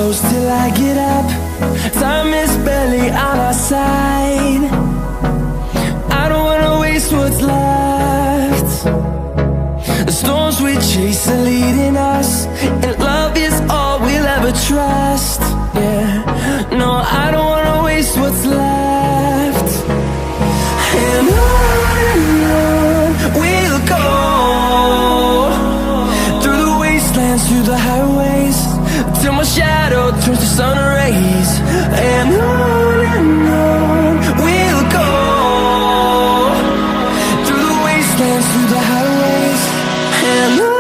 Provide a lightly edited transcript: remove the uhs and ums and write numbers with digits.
close till I get up. Time is barely on our side. I don't wanna waste what's left. The storms we chase are leading us, and love is all we'll ever trust. Yeah, no, I don't wanna waste what's left. And on we'll go, through the wastelands, through the highways, till my shadow turns to sun rays. And on we'll go, through the wastelands, through the highways, and on.